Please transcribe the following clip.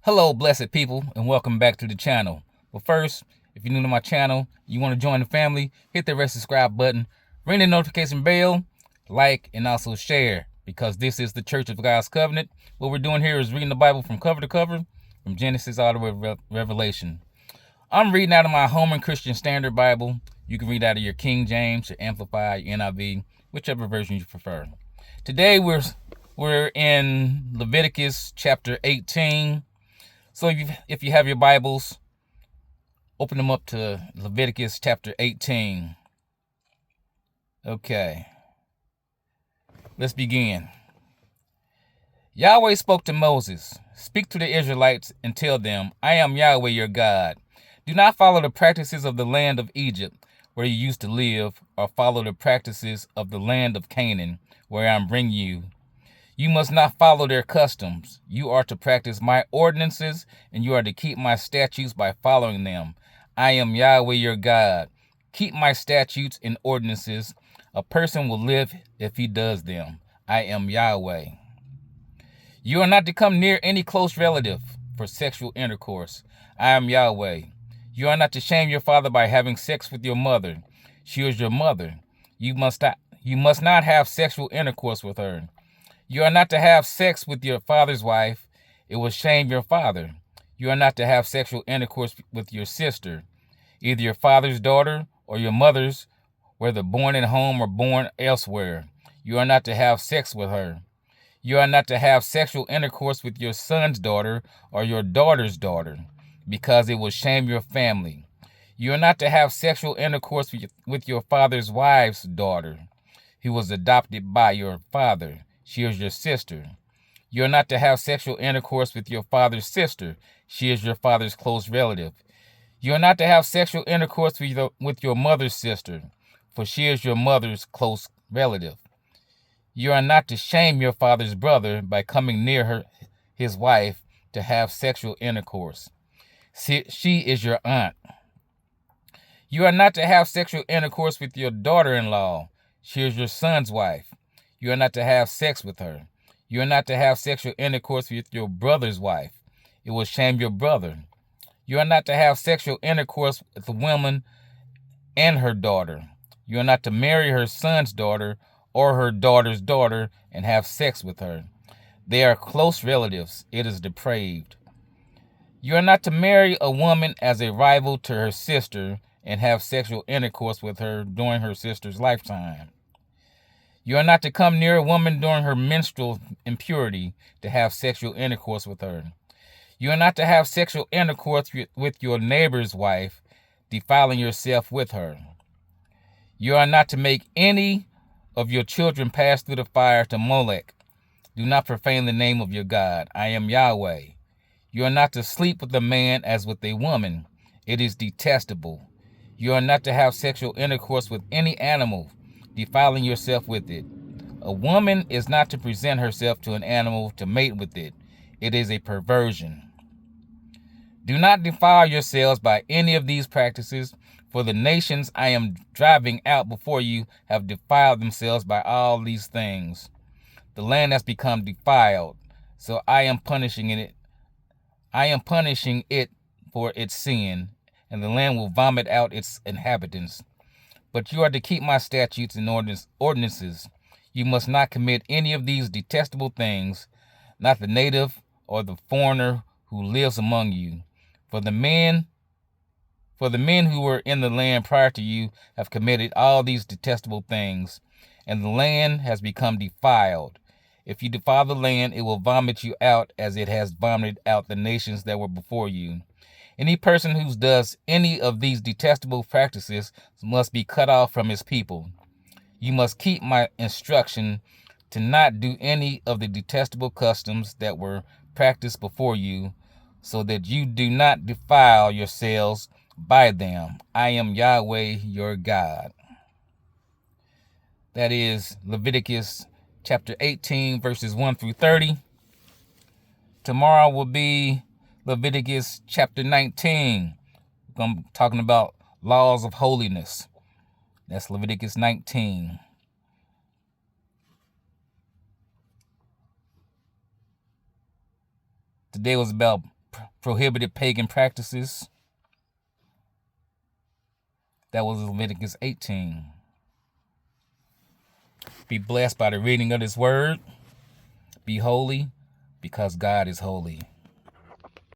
Hello, blessed people, and welcome back to the channel. But first, if you're new to my channel, you want to join the family, hit the red subscribe button, ring the notification bell, like, and also share, because this is the Church of God's Covenant. What we're doing here is reading the Bible from cover to cover, from Genesis all the way to Revelation. I'm reading out of my Holman Christian Standard Bible. You can read out of your King James, your Amplified, your NIV, whichever version you prefer. Today we're in Leviticus chapter 18. So if you have your Bibles, open them up to Leviticus chapter 18. Okay, let's begin. Yahweh spoke to Moses, "Speak to the Israelites and tell them, I am Yahweh your God. Do not follow the practices of the land of Egypt, where you used to live, or follow the practices of the land of Canaan, where I am bringing you. You must not follow their customs. You are to practice my ordinances, and you are to keep my statutes by following them. I am Yahweh your God. Keep my statutes and ordinances. A person will live if he does them. I am Yahweh. You are not to come near any close relative for sexual intercourse. I am Yahweh. You are not to shame your father by having sex with your mother. She is your mother. You must not have sexual intercourse with her. You are not to have sex with your father's wife. It will shame your father. You are not to have sexual intercourse with your sister, either your father's daughter or your mother's, whether born at home or born elsewhere. You are not to have sex with her. You are not to have sexual intercourse with your son's daughter or your daughter's daughter, because it will shame your family. You are not to have sexual intercourse with your father's wife's daughter, who was adopted by your father. She is your sister. You are not to have sexual intercourse with your father's sister. She is your father's close relative. You are not to have sexual intercourse with your mother's sister, for she is your mother's close relative. You are not to shame your father's brother by coming near his wife, to have sexual intercourse. She is your aunt. You are not to have sexual intercourse with your daughter-in-law. She is your son's wife. You are not to have sex with her. You are not to have sexual intercourse with your brother's wife. It will shame your brother. You are not to have sexual intercourse with a woman and her daughter. You are not to marry her son's daughter or her daughter's daughter and have sex with her. They are close relatives. It is depraved. You are not to marry a woman as a rival to her sister and have sexual intercourse with her during her sister's lifetime. You are not to come near a woman during her menstrual impurity to have sexual intercourse with her. You are not to have sexual intercourse with your neighbor's wife, defiling yourself with her. You are not to make any of your children pass through the fire to Molech. Do not profane the name of your God. I am Yahweh. You are not to sleep with a man as with a woman. It is detestable. You are not to have sexual intercourse with any animal, defiling yourself with it. A woman is not to present herself to an animal to mate with it. It is a perversion. Do not defile yourselves by any of these practices, for the nations I am driving out before you have defiled themselves by all these things. The land has become defiled, so I am punishing it. I am punishing it for its sin, and the land will vomit out its inhabitants. But you are to keep my statutes and ordinances. You must not commit any of these detestable things, not the native or the foreigner who lives among you. For the men who were in the land prior to you have committed all these detestable things, and the land has become defiled. If you defile the land, it will vomit you out as it has vomited out the nations that were before you. Any person who does any of these detestable practices must be cut off from his people. You must keep my instruction to not do any of the detestable customs that were practiced before you, so that you do not defile yourselves by them. I am Yahweh your God. That is Leviticus chapter 18, verses 1 through 30. Tomorrow will be Leviticus chapter 19. I'm talking about laws of holiness. That's Leviticus 19. Today was about prohibited pagan practices. That was Leviticus 18. Be blessed by the reading of this word. Be holy because God is holy.